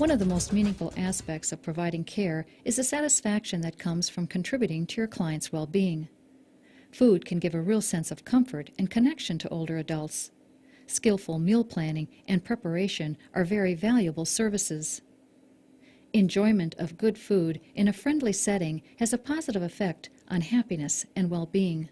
One of the most meaningful aspects of providing care is the satisfaction that comes from contributing to your client's well-being. Food can give a real sense of comfort and connection to older adults. Skillful meal planning and preparation are very valuable services. Enjoyment of good food in a friendly setting has a positive effect on happiness and well-being.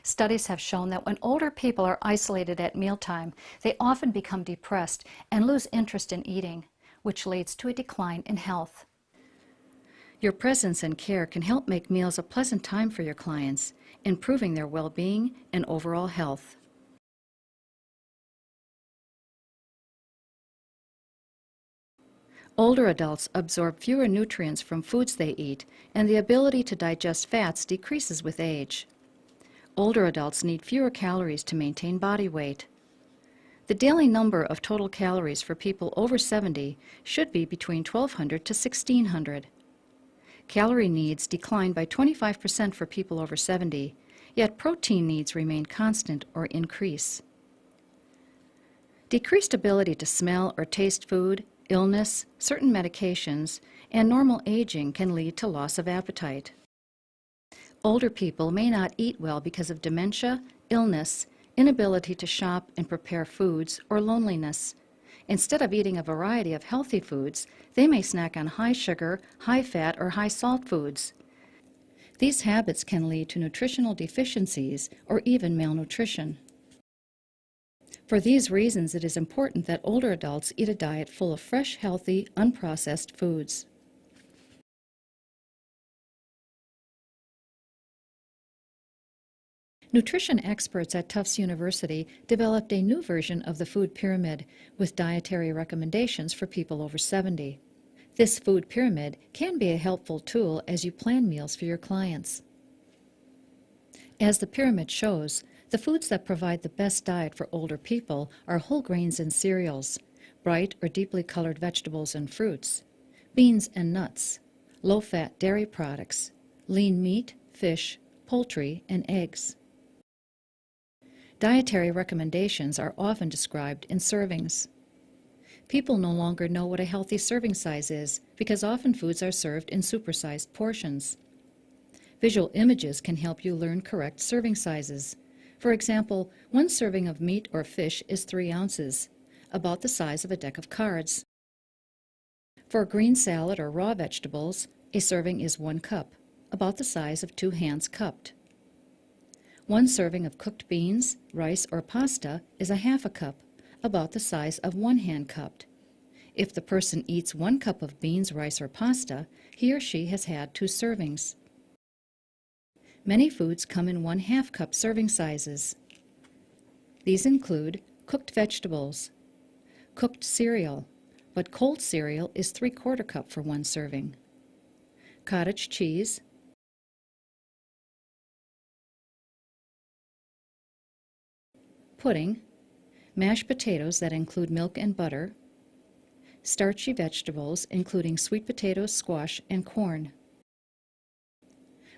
Studies have shown that when older people are isolated at mealtime, they often become depressed and lose interest in eating, which leads to a decline in health. Your presence and care can help make meals a pleasant time for your clients, improving their well-being and overall health. Older adults absorb fewer nutrients from foods they eat, and the ability to digest fats decreases with age. Older adults need fewer calories to maintain body weight. The daily number of total calories for people over 70 should be between 1,200 to 1,600. Calorie needs decline by 25% for people over 70, yet protein needs remain constant or increase. Decreased ability to smell or taste food, illness, certain medications, and normal aging can lead to loss of appetite. Older people may not eat well because of dementia, illness, inability to shop and prepare foods, or loneliness. Instead of eating a variety of healthy foods, they may snack on high sugar, high fat, or high salt foods. These habits can lead to nutritional deficiencies or even malnutrition. For these reasons, it is important that older adults eat a diet full of fresh, healthy, unprocessed foods. Nutrition experts at Tufts University developed a new version of the food pyramid with dietary recommendations for people over 70. This food pyramid can be a helpful tool as you plan meals for your clients. As the pyramid shows, the foods that provide the best diet for older people are whole grains and cereals, bright or deeply colored vegetables and fruits, beans and nuts, low-fat dairy products, lean meat, fish, poultry, and eggs. Dietary recommendations are often described in servings. People no longer know what a healthy serving size is because often foods are served in supersized portions. Visual images can help you learn correct serving sizes. For example, one serving of meat or fish is 3 ounces, about the size of a deck of cards. For a green salad or raw vegetables, a serving is 1 cup, about the size of 2 hands cupped. 1 serving of cooked beans, rice, or pasta is a half a cup, about the size of 1 hand cupped. If the person eats 1 cup of beans, rice, or pasta, he or she has had 2 servings. Many foods come in 1/2 cup serving sizes. These include cooked vegetables, cooked cereal, but cold cereal is 3/4 cup for 1 serving, cottage cheese, pudding, mashed potatoes that include milk and butter, starchy vegetables including sweet potatoes, squash, and corn.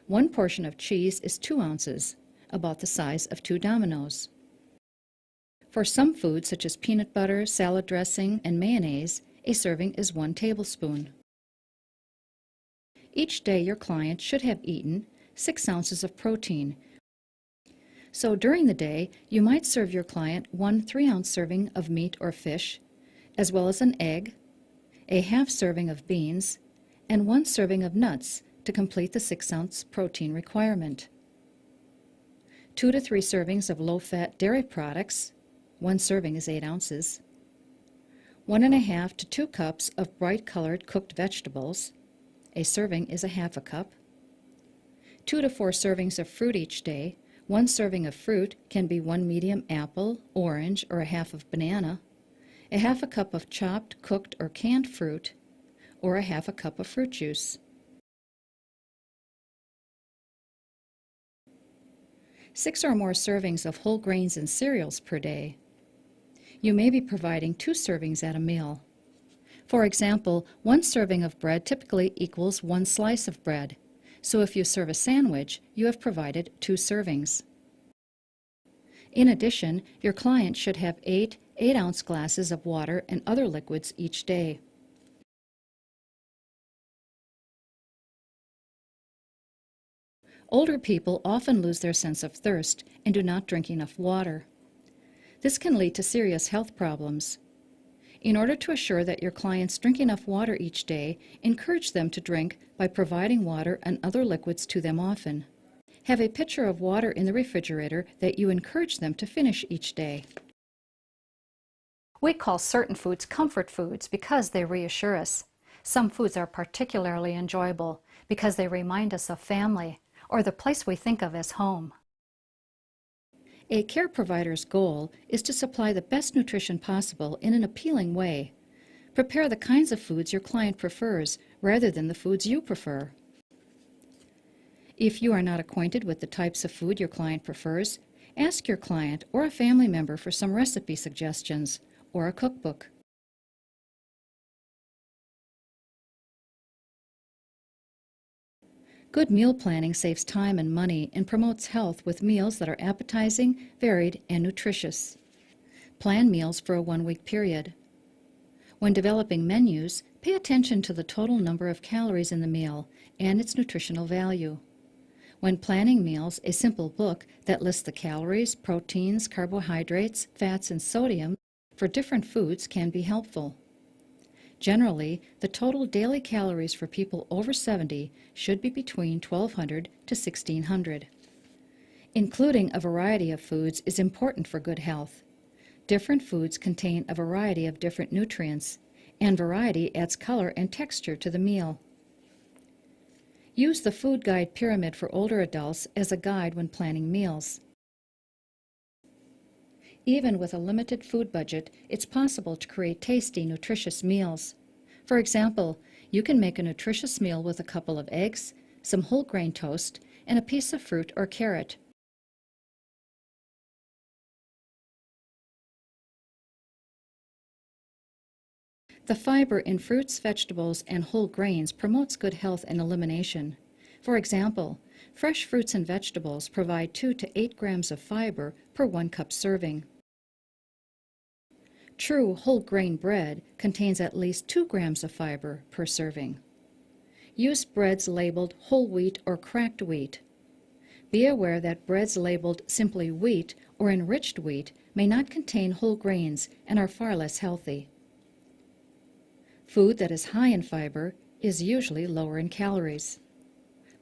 1 portion of cheese is 2 ounces, about the size of 2 dominoes. For some foods such as peanut butter, salad dressing, and mayonnaise, a serving is 1 tablespoon. Each day your client should have eaten 6 ounces of protein. So during the day, you might serve your client 1 3-ounce serving of meat or fish, as well as an egg, a half serving of beans, and 1 serving of nuts to complete the 6-ounce protein requirement. 2 to 3 servings of low-fat dairy products, 1 serving is 8 ounces, 1.5 to 2 cups of bright-colored cooked vegetables, a serving is a half a cup, 2 to 4 servings of fruit each day. 1 serving of fruit can be 1 medium apple, orange, or a half of banana, a half a cup of chopped, cooked, or canned fruit, or a half a cup of fruit juice. 6 or more servings of whole grains and cereals per day. You may be providing 2 servings at a meal. For example, 1 serving of bread typically equals 1 slice of bread. So if you serve a sandwich, you have provided 2 servings. In addition, your client should have 8 8-ounce glasses of water and other liquids each day. Older people often lose their sense of thirst and do not drink enough water. This can lead to serious health problems. In order to assure that your clients drink enough water each day, encourage them to drink by providing water and other liquids to them often. Have a pitcher of water in the refrigerator that you encourage them to finish each day. We call certain foods comfort foods because they reassure us. Some foods are particularly enjoyable because they remind us of family or the place we think of as home. A care provider's goal is to supply the best nutrition possible in an appealing way. Prepare the kinds of foods your client prefers rather than the foods you prefer. If you are not acquainted with the types of food your client prefers, ask your client or a family member for some recipe suggestions or a cookbook. Good meal planning saves time and money and promotes health with meals that are appetizing, varied, and nutritious. Plan meals for a 1-week period. When developing menus, pay attention to the total number of calories in the meal and its nutritional value. When planning meals, a simple book that lists the calories, proteins, carbohydrates, fats, and sodium for different foods can be helpful. Generally, the total daily calories for people over 70 should be between 1,200 to 1,600. Including a variety of foods is important for good health. Different foods contain a variety of different nutrients, and variety adds color and texture to the meal. Use the food guide pyramid for older adults as a guide when planning meals. Even with a limited food budget, it's possible to create tasty, nutritious meals. For example, you can make a nutritious meal with a couple of eggs, some whole grain toast, and a piece of fruit or carrot. The fiber in fruits, vegetables, and whole grains promotes good health and elimination. For example, fresh fruits and vegetables provide 2 to 8 grams of fiber per 1 cup serving. True whole grain bread contains at least 2 grams of fiber per serving. Use breads labeled whole wheat or cracked wheat. Be aware that breads labeled simply wheat or enriched wheat may not contain whole grains and are far less healthy. Food that is high in fiber is usually lower in calories.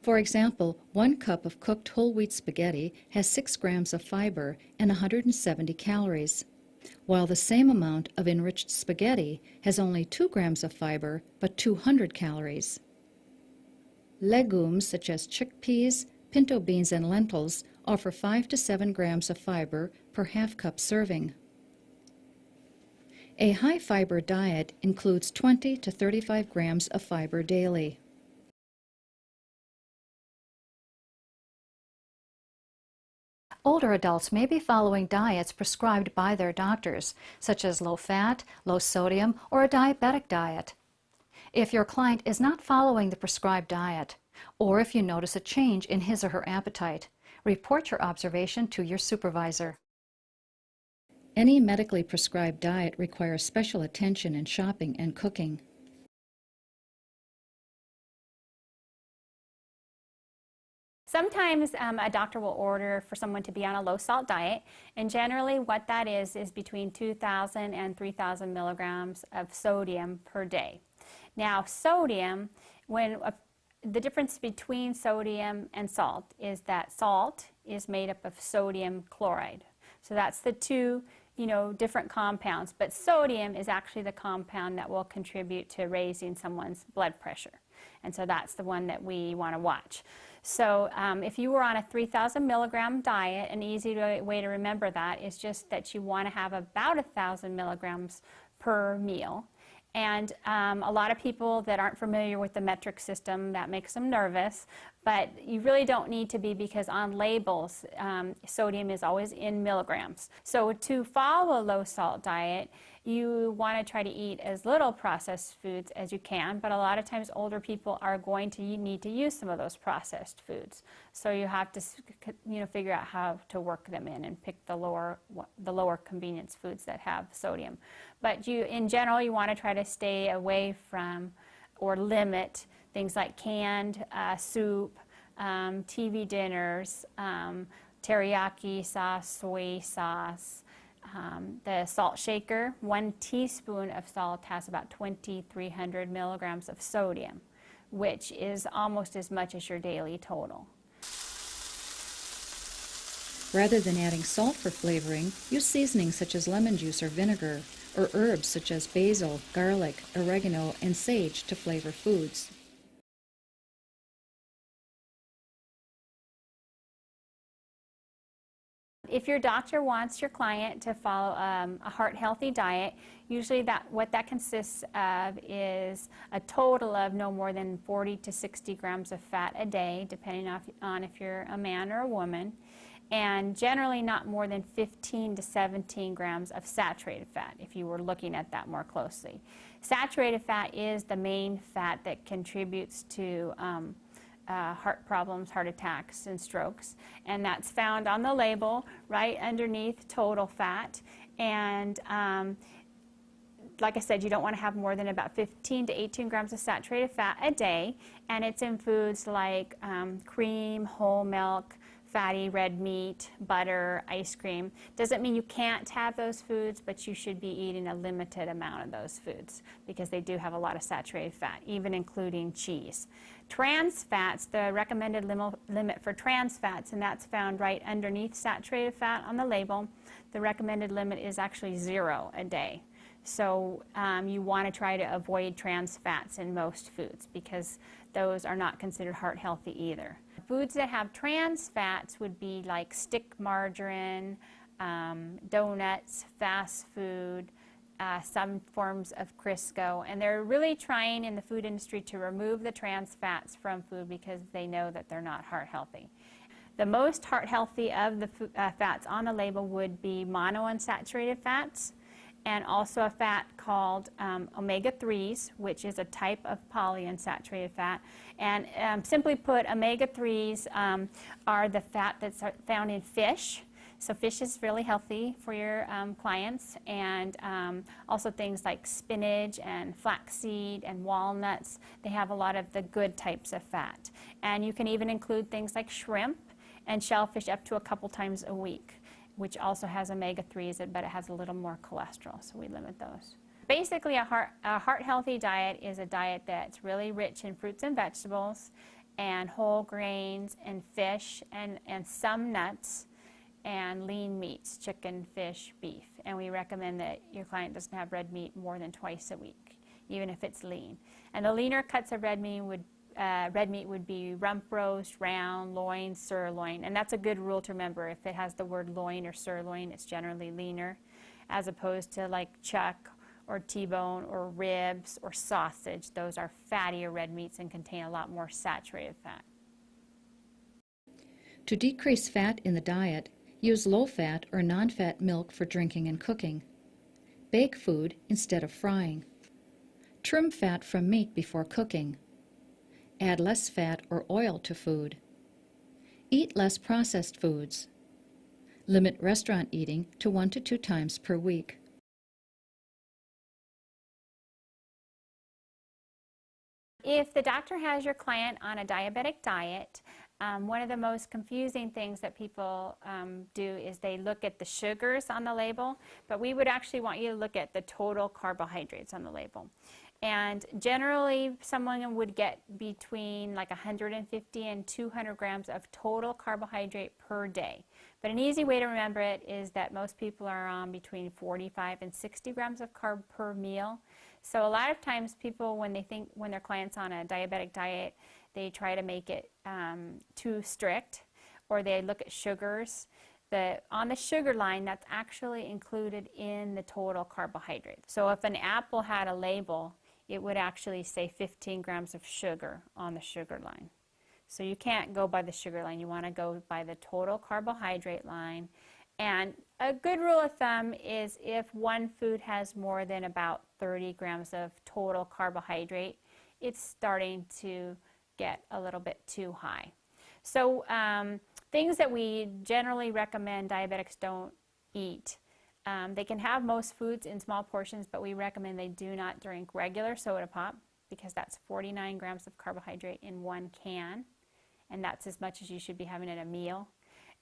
For example, 1 cup of cooked whole wheat spaghetti has 6 grams of fiber and 170 calories, while the same amount of enriched spaghetti has only 2 grams of fiber but 200 calories. Legumes such as chickpeas, pinto beans, and lentils offer 5 to 7 grams of fiber per half-cup serving. A high-fiber diet includes 20 to 35 grams of fiber daily. Older adults may be following diets prescribed by their doctors, such as low-fat, low-sodium, or a diabetic diet. If your client is not following the prescribed diet, or if you notice a change in his or her appetite, report your observation to your supervisor. Any medically prescribed diet requires special attention in shopping and cooking. Sometimes a doctor will order for someone to be on a low-salt diet, and generally what that is between 2,000 and 3,000 milligrams of sodium per day. Now, sodium, the difference between sodium and salt is that salt is made up of sodium chloride. So that's the two, different compounds, but sodium is actually the compound that will contribute to raising someone's blood pressure. And so that's the one that we want to watch. So if you were on a 3,000 milligram diet, an easy way to remember that is just that you want to have about 1,000 milligrams per meal. And a lot of people that aren't familiar with the metric system, that makes them nervous. But you really don't need to be, because on labels, sodium is always in milligrams. So to follow a low salt diet, you want to try to eat as little processed foods as you can, but a lot of times older people are going to need to use some of those processed foods. So you have to, figure out how to work them in and pick the lower convenience foods that have sodium. But in general, you want to try to stay away from or limit things like canned soup, TV dinners, teriyaki sauce, soy sauce. The salt shaker, 1 teaspoon of salt has about 2,300 milligrams of sodium, which is almost as much as your daily total. Rather than adding salt for flavoring, use seasonings such as lemon juice or vinegar, or herbs such as basil, garlic, oregano, and sage to flavor foods. If your doctor wants your client to follow a heart-healthy diet, usually what that consists of is a total of no more than 40 to 60 grams of fat a day, depending on if you're a man or a woman, and generally not more than 15 to 17 grams of saturated fat, if you were looking at that more closely. Saturated fat is the main fat that contributes to heart problems, heart attacks, and strokes. And that's found on the label right underneath total fat. And like I said, you don't want to have more than about 15 to 18 grams of saturated fat a day. And it's in foods like cream, whole milk, fatty red meat, butter, ice cream. Doesn't mean you can't have those foods, but you should be eating a limited amount of those foods because they do have a lot of saturated fat, even including cheese. Trans fats, the recommended limit for trans fats, and that's found right underneath saturated fat on the label. The recommended limit is actually 0 a day. So you want to try to avoid trans fats in most foods because those are not considered heart healthy either. Foods that have trans fats would be like stick margarine, donuts, fast food, some forms of Crisco, and they're really trying in the food industry to remove the trans fats from food because they know that they're not heart healthy. The most heart healthy of the fats on the label would be monounsaturated fats, and also a fat called omega-3s, which is a type of polyunsaturated fat. And simply put, omega-3s are the fat that's found in fish. So fish is really healthy for your clients, and also things like spinach and flaxseed and walnuts. They have a lot of the good types of fat. And you can even include things like shrimp and shellfish up to a couple times a week, which also has omega-3s, but it has a little more cholesterol, so we limit those. Basically, a heart-healthy diet is a diet that's really rich in fruits and vegetables and whole grains and fish and some nuts and lean meats, chicken, fish, beef. And we recommend that your client doesn't have red meat more than twice a week, even if it's lean. And the leaner cuts of red meat would be rump roast, round, loin, sirloin. And that's a good rule to remember. If it has the word loin or sirloin, it's generally leaner, as opposed to like chuck or T-bone or ribs or sausage. Those are fattier red meats and contain a lot more saturated fat. To decrease fat in the diet, use low-fat or non-fat milk for drinking and cooking. Bake food instead of frying. Trim fat from meat before cooking. Add less fat or oil to food. Eat less processed foods. Limit restaurant eating to 1 to 2 times per week. If the doctor has your client on a diabetic diet, one of the most confusing things that people do is they look at the sugars on the label, but we would actually want you to look at the total carbohydrates on the label. And generally, someone would get between like 150 and 200 grams of total carbohydrate per day. But an easy way to remember it is that most people are on between 45 and 60 grams of carb per meal. So a lot of times people, when their client's on a diabetic diet, they try to make it too strict, or they look at sugars. On the sugar line, that's actually included in the total carbohydrate. So if an apple had a label, it would actually say 15 grams of sugar on the sugar line. So you can't go by the sugar line. You want to go by the total carbohydrate line. And a good rule of thumb is if one food has more than about 30 grams of total carbohydrate, it's starting to get a little bit too high. So things that we generally recommend diabetics don't eat. They can have most foods in small portions, but we recommend they do not drink regular soda pop because that's 49 grams of carbohydrate in one can, and that's as much as you should be having at a meal.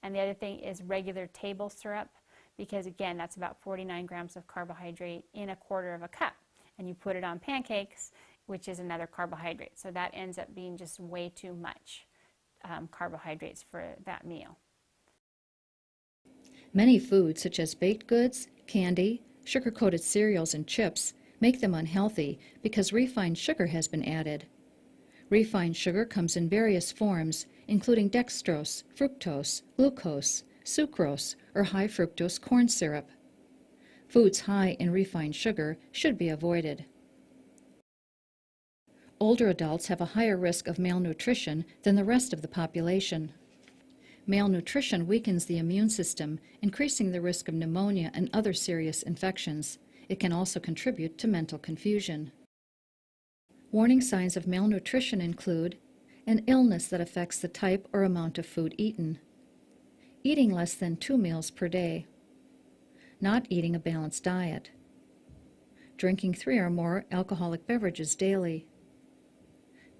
And the other thing is regular table syrup, because again, that's about 49 grams of carbohydrate in a quarter of a cup. And you put it on pancakes, which is another carbohydrate. So that ends up being just way too much carbohydrates for that meal. Many foods, such as baked goods, candy, sugar-coated cereals, and chips, make them unhealthy because refined sugar has been added. Refined sugar comes in various forms, including dextrose, fructose, glucose, sucrose, or high fructose corn syrup. Foods high in refined sugar should be avoided. Older adults have a higher risk of malnutrition than the rest of the population. Malnutrition weakens the immune system, increasing the risk of pneumonia and other serious infections. It can also contribute to mental confusion. Warning signs of malnutrition include an illness that affects the type or amount of food eaten, eating less than 2 meals per day, not eating a balanced diet, drinking 3 or more alcoholic beverages daily,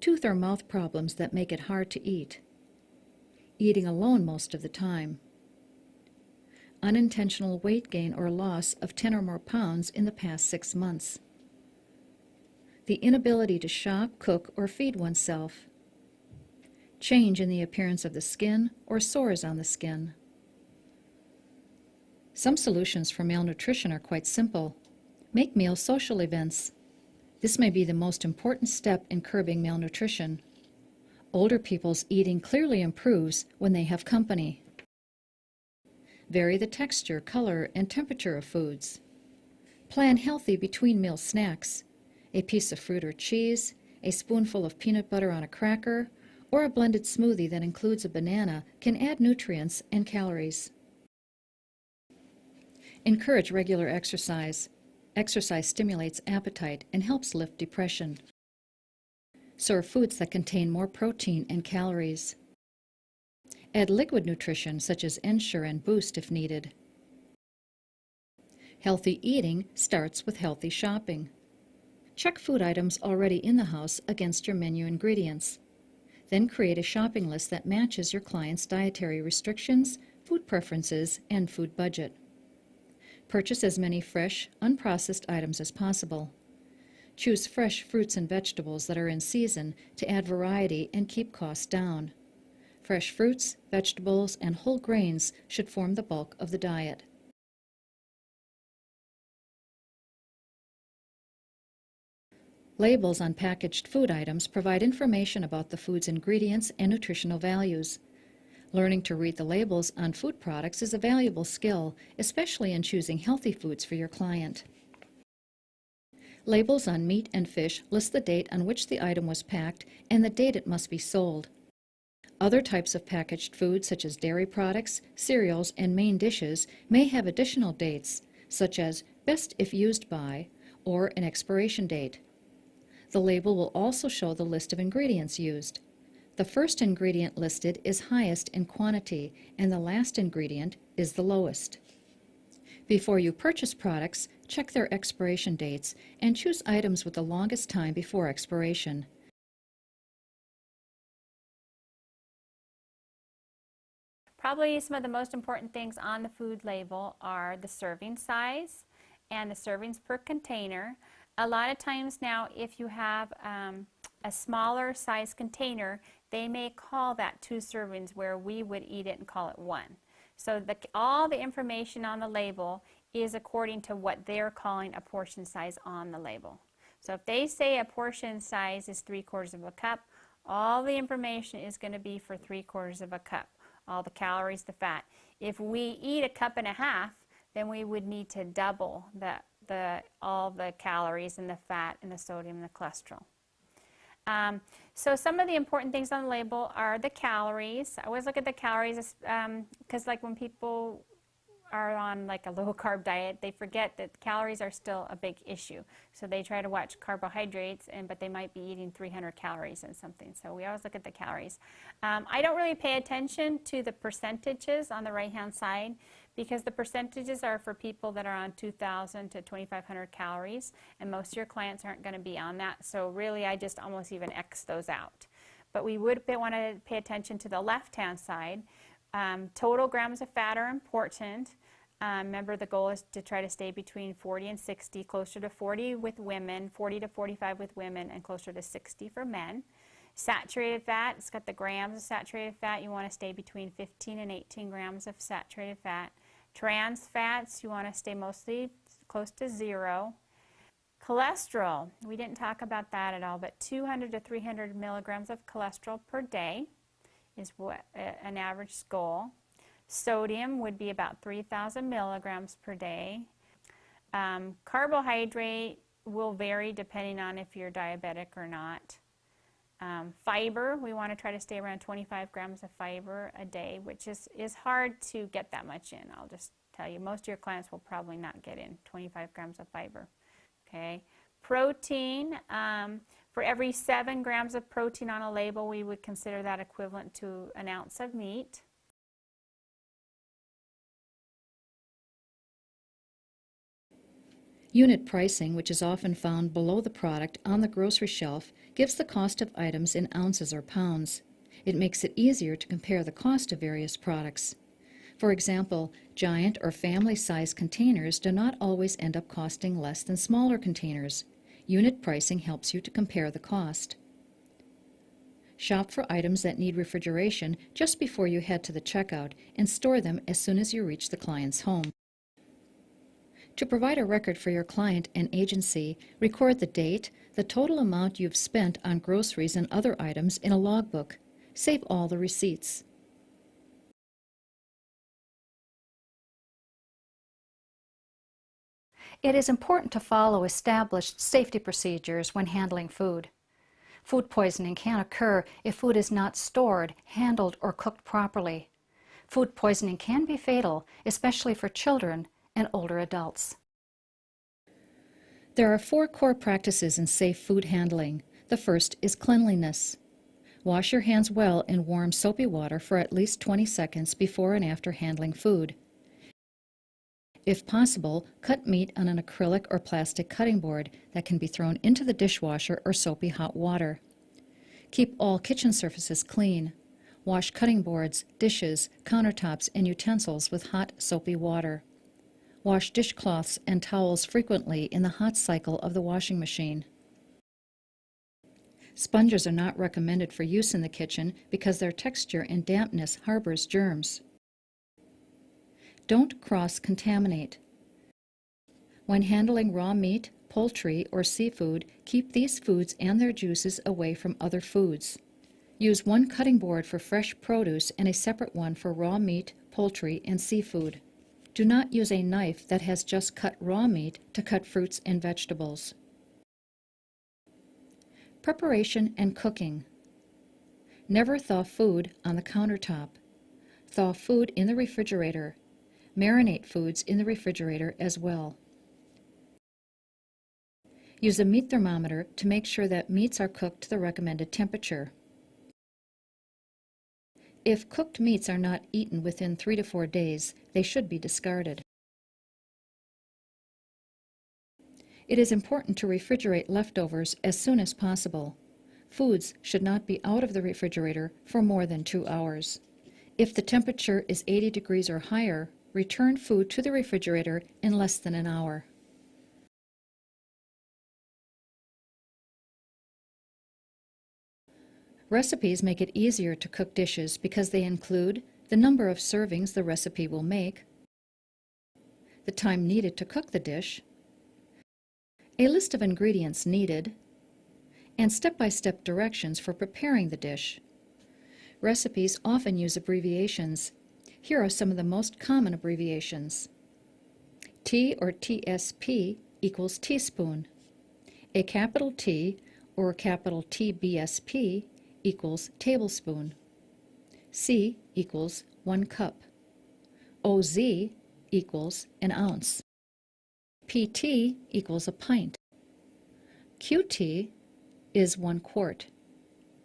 tooth or mouth problems that make it hard to eat, eating alone most of the time, unintentional weight gain or loss of 10 or more pounds in the past 6 months, the inability to shop, cook, or feed oneself, change in the appearance of the skin or sores on the skin. Some solutions for malnutrition are quite simple. Make meal social events. This may be the most important step in curbing malnutrition. Older people's eating clearly improves when they have company. Vary the texture, color, and temperature of foods. Plan healthy between meal snacks. A piece of fruit or cheese, a spoonful of peanut butter on a cracker, or a blended smoothie that includes a banana can add nutrients and calories. Encourage regular exercise. Exercise stimulates appetite and helps lift depression. Serve foods that contain more protein and calories. Add liquid nutrition such as Ensure and Boost if needed. Healthy eating starts with healthy shopping. Check food items already in the house against your menu ingredients. Then create a shopping list that matches your client's dietary restrictions, food preferences, and food budget. Purchase as many fresh, unprocessed items as possible. Choose fresh fruits and vegetables that are in season to add variety and keep costs down. Fresh fruits, vegetables, and whole grains should form the bulk of the diet. Labels on packaged food items provide information about the food's ingredients and nutritional values. Learning to read the labels on food products is a valuable skill, especially in choosing healthy foods for your client. Labels on meat and fish list the date on which the item was packed and the date it must be sold. Other types of packaged foods, such as dairy products, cereals, and main dishes, may have additional dates, such as best if used by or an expiration date. The label will also show the list of ingredients used. The first ingredient listed is highest in quantity, and the last ingredient is the lowest. Before you purchase products, check their expiration dates and choose items with the longest time before expiration. Probably some of the most important things on the food label are the serving size and the servings per container. A lot of times now, if you have a smaller size container, they may call that 2 servings where we would eat it and call it 1. So all the information on the label is according to what they're calling a portion size on the label. So if they say a portion size is 3/4 of a cup, all the information is going to be for 3/4 of a cup. All the calories, the fat. If we eat a cup and a half, then we would need to double all the calories and the fat and the sodium and the cholesterol. So some of the important things on the label are the calories. I always look at the calories because like when people are on like a low carb diet, they forget that calories are still a big issue. So they try to watch carbohydrates, but they might be eating 300 calories and something. So we always look at the calories. I don't really pay attention to the percentages on the right-hand side because the percentages are for people that are on 2,000 to 2,500 calories, and most of your clients aren't going to be on that. So really, I just almost even X those out. But we would want to pay attention to the left-hand side. Total grams of fat are important. Remember, the goal is to try to stay between 40 and 60, closer to 40 with women, 40 to 45 with women, and closer to 60 for men. Saturated fat, it's got the grams of saturated fat. You want to stay between 15 and 18 grams of saturated fat. Trans fats, you want to stay mostly close to 0. Cholesterol, we didn't talk about that at all, but 200 to 300 milligrams of cholesterol per day is what an average goal. Sodium would be about 3,000 milligrams per day. Carbohydrate will vary depending on if you're diabetic or not. Fiber, we want to try to stay around 25 grams of fiber a day, which is hard to get that much in. I'll just tell you, most of your clients will probably not get in 25 grams of fiber. Okay. Protein, for every 7 grams of protein on a label, we would consider that equivalent to an ounce of meat. Unit pricing, which is often found below the product on the grocery shelf, gives the cost of items in ounces or pounds. It makes it easier to compare the cost of various products. For example, giant or family-size containers do not always end up costing less than smaller containers. Unit pricing helps you to compare the cost. Shop for items that need refrigeration just before you head to the checkout and store them as soon as you reach the client's home. To provide a record for your client and agency, record the date, the total amount you've spent on groceries and other items in a logbook. Save all the receipts. It is important to follow established safety procedures when handling food. Food poisoning can occur if food is not stored, handled, or cooked properly. Food poisoning can be fatal, especially for children and older adults. There are 4 core practices in safe food handling. The first is cleanliness. Wash your hands well in warm soapy water for at least 20 seconds before and after handling food. If possible, cut meat on an acrylic or plastic cutting board that can be thrown into the dishwasher or soapy hot water. Keep all kitchen surfaces clean. Wash cutting boards, dishes, countertops, and utensils with hot soapy water. Wash dishcloths and towels frequently in the hot cycle of the washing machine. Sponges are not recommended for use in the kitchen because their texture and dampness harbors germs. Don't cross-contaminate. When handling raw meat, poultry, or seafood, keep these foods and their juices away from other foods. Use one cutting board for fresh produce and a separate one for raw meat, poultry, and seafood. Do not use a knife that has just cut raw meat to cut fruits and vegetables. Preparation and cooking. Never thaw food on the countertop. Thaw food in the refrigerator. Marinate foods in the refrigerator as well. Use a meat thermometer to make sure that meats are cooked to the recommended temperature. If cooked meats are not eaten within 3 to 4 days, they should be discarded. It is important to refrigerate leftovers as soon as possible. Foods should not be out of the refrigerator for more than 2 hours. If the temperature is 80 degrees or higher, return food to the refrigerator in less than an hour. Recipes make it easier to cook dishes because they include the number of servings the recipe will make, the time needed to cook the dish, a list of ingredients needed, and step-by-step directions for preparing the dish. Recipes often use abbreviations. Here are some of the most common abbreviations. T or TSP equals teaspoon. A capital T or capital TBSP, equals tablespoon. C equals 1 cup. OZ equals an ounce. PT equals a pint. QT is 1 quart.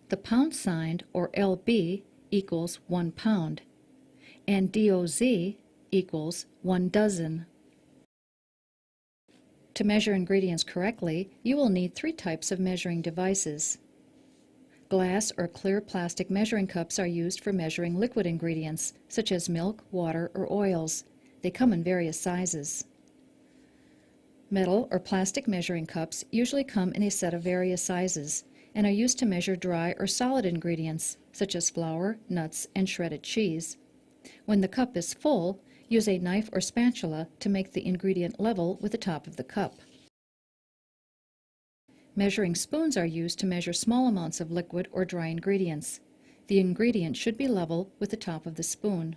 The pound sign, or LB, equals 1 pound, and DOZ equals 1 dozen. To measure ingredients correctly, you will need 3 types of measuring devices. Glass or clear plastic measuring cups are used for measuring liquid ingredients, such as milk, water, or oils. They come in various sizes. Metal or plastic measuring cups usually come in a set of various sizes and are used to measure dry or solid ingredients, such as flour, nuts, and shredded cheese. When the cup is full, use a knife or spatula to make the ingredient level with the top of the cup. Measuring spoons are used to measure small amounts of liquid or dry ingredients. The ingredient should be level with the top of the spoon.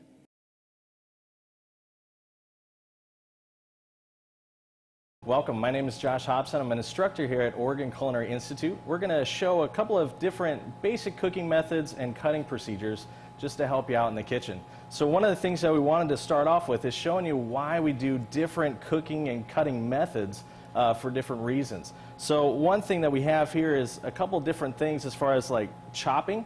Welcome, my name is Josh Hobson. I'm an instructor here at Oregon Culinary Institute. We're going to show a couple of different basic cooking methods and cutting procedures just to help you out in the kitchen. So one of the things that we wanted to start off with is showing you why we do different cooking and cutting methods for different reasons. So one thing that we have here is a couple different things as far as like chopping,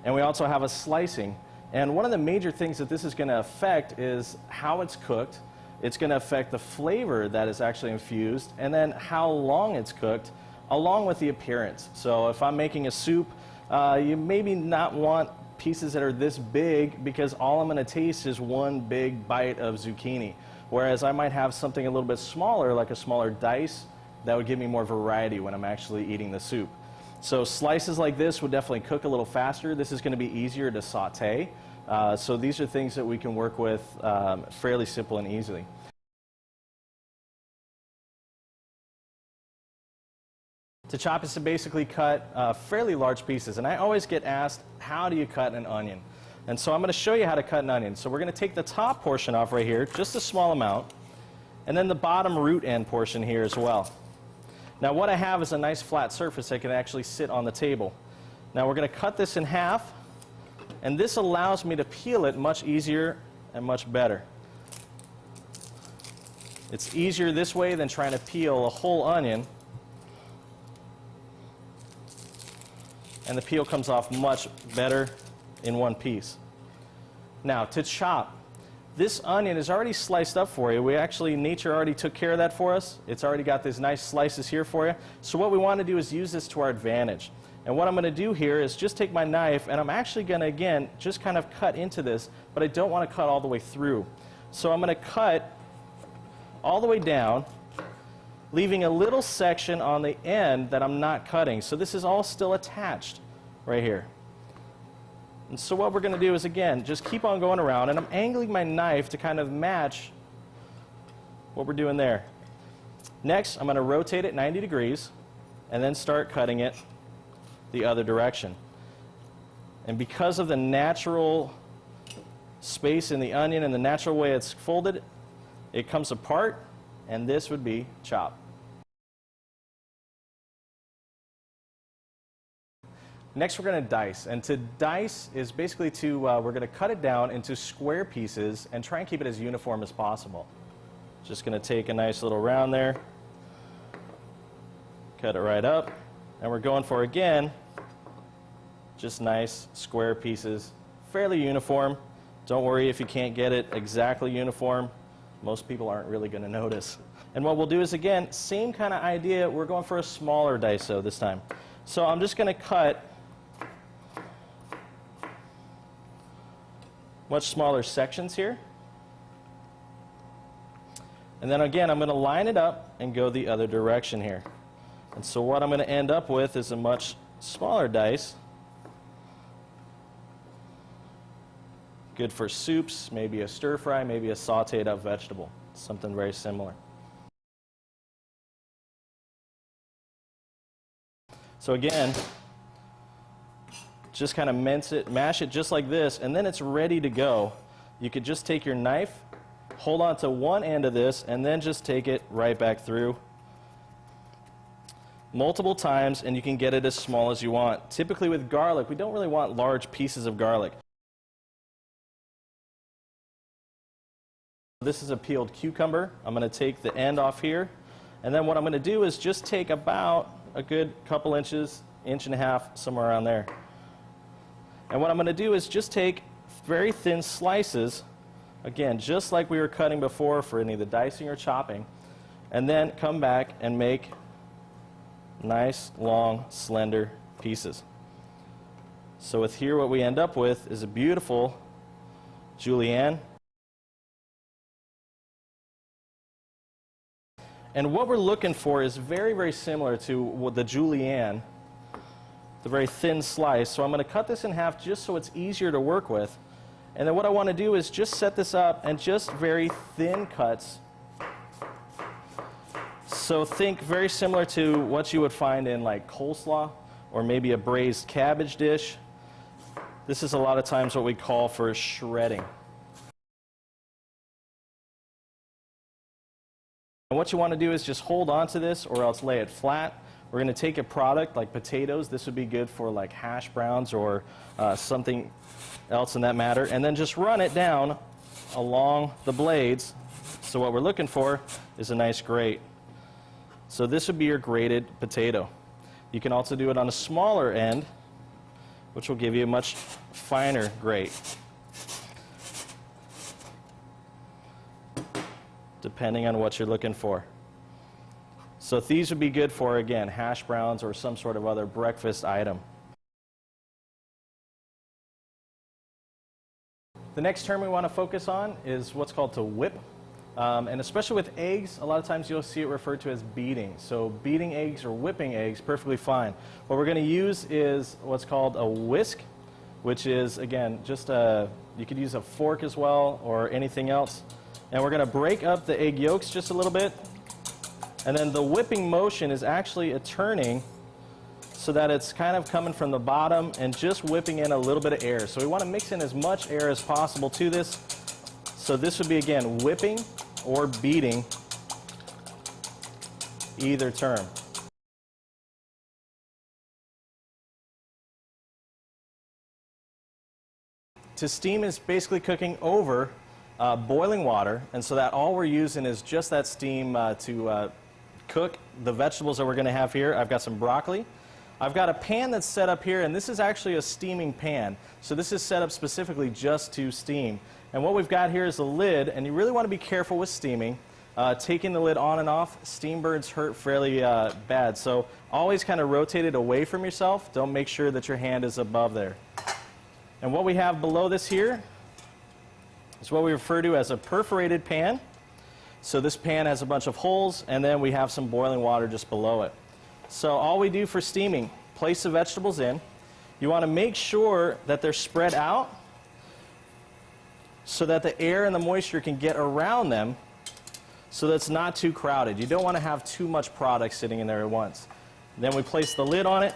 and we also have a slicing. And one of the major things that this is going to affect is how it's cooked. It's going to affect the flavor that is actually infused, and then how long it's cooked, along with the appearance. So if I'm making a soup, you maybe not want pieces that are this big, because all I'm going to taste is one big bite of zucchini. Whereas I might have something a little bit smaller, like a smaller dice, that would give me more variety when I'm actually eating the soup. So slices like this would definitely cook a little faster. This is going to be easier to saute. So these are things that we can work with fairly simple and easily. To chop is to basically cut fairly large pieces. And I always get asked, how do you cut an onion? And so I'm going to show you how to cut an onion. So we're going to take the top portion off right here, just a small amount, and then the bottom root end portion here as well. Now what I have is a nice flat surface that can actually sit on the table. Now we're going to cut this in half, and this allows me to peel it much easier and much better. It's easier this way than trying to peel a whole onion, and the peel comes off much better in one piece. Now to chop, this onion is already sliced up for you. Nature already took care of that for us. It's already got these nice slices here for you. So what we want to do is use this to our advantage. And what I'm going to do here is just take my knife, and I'm actually going to, again, just kind of cut into this, but I don't want to cut all the way through. So I'm going to cut all the way down, leaving a little section on the end that I'm not cutting. So this is all still attached right here. And so what we're going to do is, again, just keep on going around, and I'm angling my knife to kind of match what we're doing there. Next, I'm going to rotate it 90 degrees and then start cutting it the other direction. And because of the natural space in the onion and the natural way it's folded, it comes apart, and this would be chopped. Next, we're going to dice, and to dice is basically we're going to cut it down into square pieces and try and keep it as uniform as possible. Just going to take a nice little round there, cut it right up, and we're going for, again, just nice square pieces, fairly uniform. Don't worry if you can't get it exactly uniform. Most people aren't really going to notice. And what we'll do is, again, same kind of idea. We're going for a smaller dice this time. So I'm just going to cut much smaller sections here. And then again, I'm going to line it up and go the other direction here. And so what I'm going to end up with is a much smaller dice. Good for soups, maybe a stir fry, maybe a sauteed up vegetable. Something very similar. So again, just kind of mash it just like this, and then it's ready to go. You could just take your knife, hold on to one end of this, and then just take it right back through. multiple times, and you can get it as small as you want. Typically with garlic, we don't really want large pieces of garlic. This is a peeled cucumber. I'm going to take the end off here, and then what I'm going to do is just take about a good couple inches, inch and a half, somewhere around there. And what I'm going to do is just take very thin slices, again, just like we were cutting before for any of the dicing or chopping, and then come back and make nice, long, slender pieces. So with here, what we end up with is a beautiful julienne. And what we're looking for is very, very similar to the julienne, the very thin slice. So I'm going to cut this in half just so it's easier to work with. And then what I want to do is just set this up and just very thin cuts. So think very similar to what you would find in like coleslaw or maybe a braised cabbage dish. This is a lot of times what we call for shredding. And what you want to do is just hold on to this or else lay it flat. We're going to take a product like potatoes. This would be good for like hash browns or something else in that matter. And then just run it down along the blades. So what we're looking for is a nice grate. So this would be your grated potato. You can also do it on a smaller end, which will give you a much finer grate, depending on what you're looking for. So these would be good for, again, hash browns or some sort of other breakfast item. The next term we want to focus on is what's called to whip. And especially with eggs, a lot of times you'll see it referred to as beating. So beating eggs or whipping eggs, perfectly fine. What we're going to use is what's called a whisk, which is, again, just you could use a fork as well or anything else. And we're going to break up the egg yolks just a little bit. And then the whipping motion is actually a turning so that it's kind of coming from the bottom and just whipping in a little bit of air. So we want to mix in as much air as possible to this. So this would be, again, whipping or beating, either term. To steam is basically cooking over boiling water, and so that all we're using is just that steam to cook the vegetables that we're going to have here. I've got some broccoli. I've got a pan that's set up here, and this is actually a steaming pan. So this is set up specifically just to steam. And what we've got here is a lid, and you really want to be careful with steaming. Taking the lid on and off, steam birds hurt fairly bad. So always kind of rotate it away from yourself. Don't make sure that your hand is above there. And what we have below this here is what we refer to as a perforated pan. So this pan has a bunch of holes, and then we have some boiling water just below it. So all we do for steaming, place the vegetables in. You want to make sure that they're spread out so that the air and the moisture can get around them so that it's not too crowded. You don't want to have too much product sitting in there at once. Then we place the lid on it,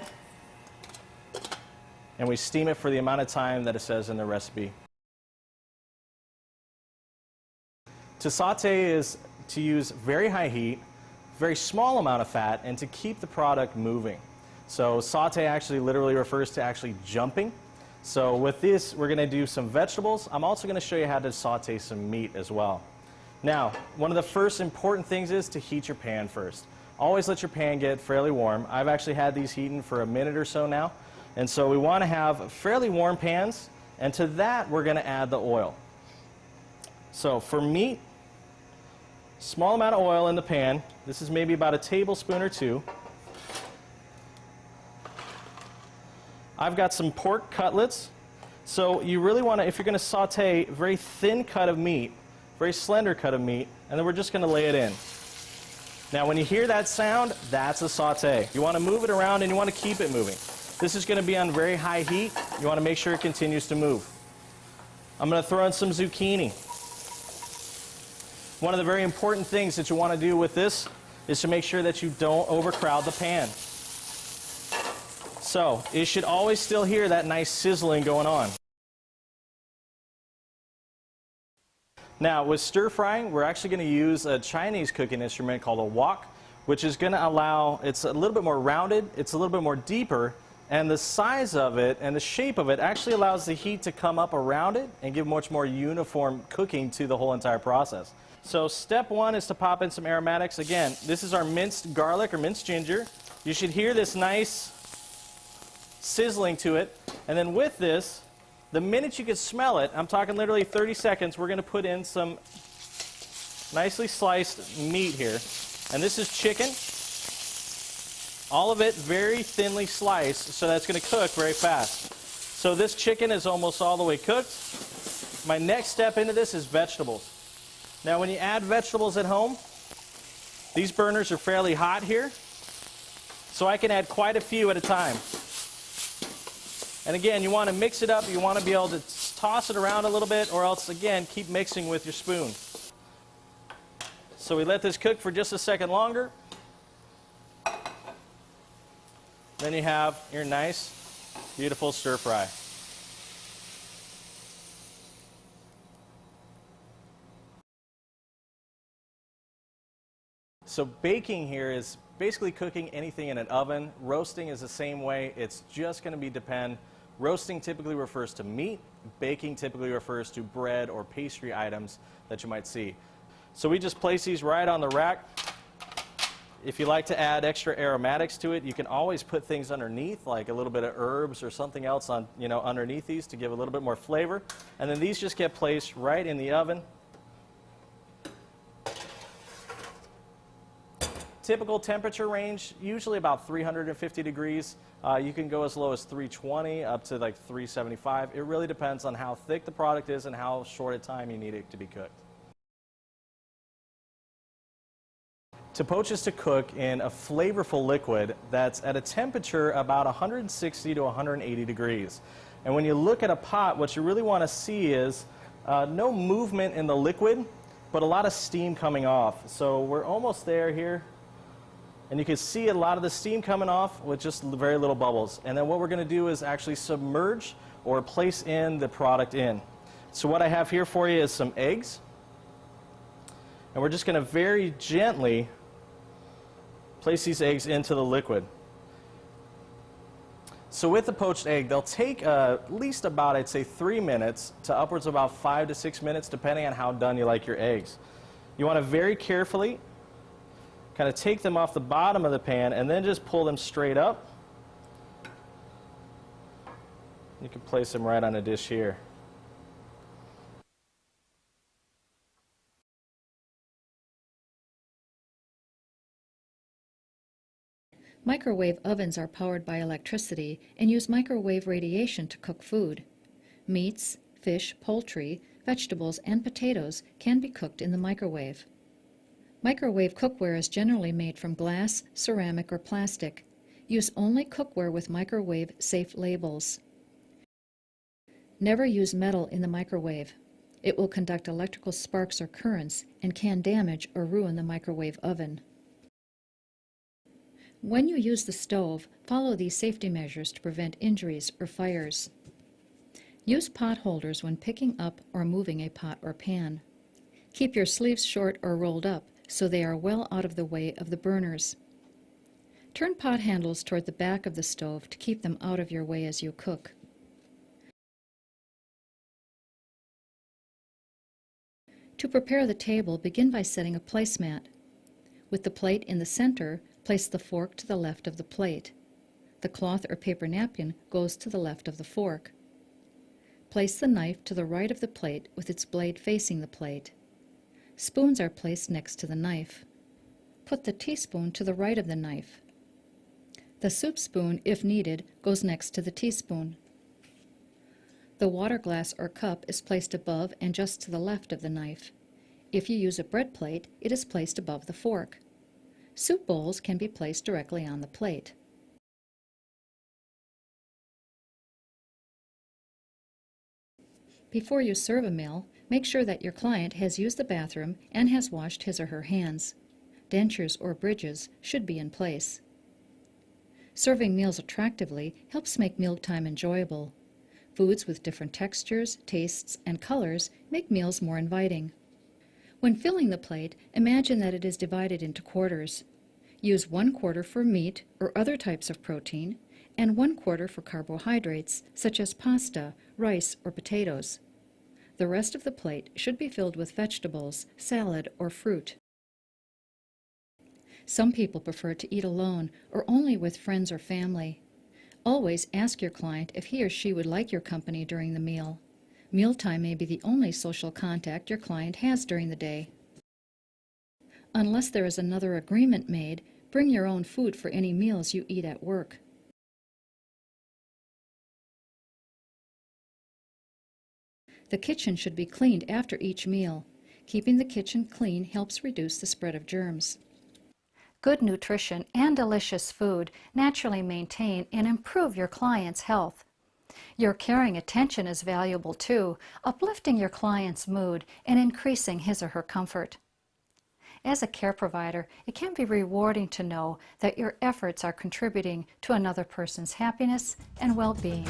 and we steam it for the amount of time that it says in the recipe. To saute is to use very high heat, very small amount of fat, and to keep the product moving. So saute actually literally refers to actually jumping. So with this, we're going to do some vegetables. I'm also going to show you how to saute some meat as well. Now, one of the first important things is to heat your pan first. Always let your pan get fairly warm. I've actually had these heating for a minute or so now. And so we want to have fairly warm pans, and to that we're going to add the oil. So for meat, small amount of oil in the pan. This is maybe about a tablespoon or two. I've got some pork cutlets. So you really want to, if you're going to saute, a very thin cut of meat, very slender cut of meat, and then we're just going to lay it in. Now when you hear that sound, that's a saute. You want to move it around and you want to keep it moving. This is going to be on very high heat. You want to make sure it continues to move. I'm going to throw in some zucchini. One of the very important things that you want to do with this is to make sure that you don't overcrowd the pan. So you should always still hear that nice sizzling going on. Now with stir frying, we're actually going to use a Chinese cooking instrument called a wok, which is going to allow, it's a little bit more rounded, it's a little bit more deeper, and the size of it and the shape of it actually allows the heat to come up around it and give much more uniform cooking to the whole entire process. So step one is to pop in some aromatics. Again, this is our minced garlic or minced ginger. You should hear this nice sizzling to it. And then with this, the minute you can smell it, I'm talking literally 30 seconds, we're going to put in some nicely sliced meat here. And this is chicken. All of it very thinly sliced, so that's going to cook very fast. So this chicken is almost all the way cooked. My next step into this is vegetables. Now when you add vegetables at home, these burners are fairly hot here, so I can add quite a few at a time. And again, you want to mix it up, you want to be able to toss it around a little bit, or else again, keep mixing with your spoon. So we let this cook for just a second longer. Then you have your nice, beautiful stir fry. So baking here is basically cooking anything in an oven. Roasting is the same way. It's just going to depend. Roasting typically refers to meat. Baking typically refers to bread or pastry items that you might see. So we just place these right on the rack. If you like to add extra aromatics to it, you can always put things underneath, like a little bit of herbs or something else on, underneath these to give a little bit more flavor. And then these just get placed right in the oven. Typical temperature range, usually about 350 degrees. You can go as low as 320 up to like 375. It really depends on how thick the product is and how short a time you need it to be cooked. To poach is to cook in a flavorful liquid that's at a temperature about 160 to 180 degrees. And when you look at a pot, what you really want to see is no movement in the liquid, but a lot of steam coming off. So we're almost there here. And you can see a lot of the steam coming off with just very little bubbles. And then what we're going to do is actually submerge or place in the product in. So what I have here for you is some eggs. And we're just going to very gently place these eggs into the liquid. So with the poached egg, they'll take at least about, I'd say, 3 minutes to upwards of about 5 to 6 minutes, depending on how done you like your eggs. You want to very carefully kind of take them off the bottom of the pan and then just pull them straight up. You can place them right on a dish here. Microwave ovens are powered by electricity and use microwave radiation to cook food. Meats, fish, poultry, vegetables, and potatoes can be cooked in the microwave. Microwave cookware is generally made from glass, ceramic, or plastic. Use only cookware with microwave-safe labels. Never use metal in the microwave. It will conduct electrical sparks or currents and can damage or ruin the microwave oven. When you use the stove, follow these safety measures to prevent injuries or fires. Use pot holders when picking up or moving a pot or pan. Keep your sleeves short or rolled up so they are well out of the way of the burners. Turn pot handles toward the back of the stove to keep them out of your way as you cook. To prepare the table, begin by setting a placemat. With the plate in the center, place the fork to the left of the plate. The cloth or paper napkin goes to the left of the fork. Place the knife to the right of the plate with its blade facing the plate. Spoons are placed next to the knife. Put the teaspoon to the right of the knife. The soup spoon, if needed, goes next to the teaspoon. The water glass or cup is placed above and just to the left of the knife. If you use a bread plate, it is placed above the fork. Soup bowls can be placed directly on the plate. Before you serve a meal, make sure that your client has used the bathroom and has washed his or her hands. Dentures or bridges should be in place. Serving meals attractively helps make mealtime enjoyable. Foods with different textures, tastes, and colors make meals more inviting. When filling the plate, imagine that it is divided into quarters. Use 1/4 for meat or other types of protein, and 1/4 for carbohydrates, such as pasta, rice, or potatoes. The rest of the plate should be filled with vegetables, salad, or fruit. Some people prefer to eat alone or only with friends or family. Always ask your client if he or she would like your company during the meal. Mealtime may be the only social contact your client has during the day. Unless there is another agreement made, bring your own food for any meals you eat at work. The kitchen should be cleaned after each meal. Keeping the kitchen clean helps reduce the spread of germs. Good nutrition and delicious food naturally maintain and improve your client's health. Your caring attention is valuable too, uplifting your client's mood and increasing his or her comfort. As a care provider, it can be rewarding to know that your efforts are contributing to another person's happiness and well-being.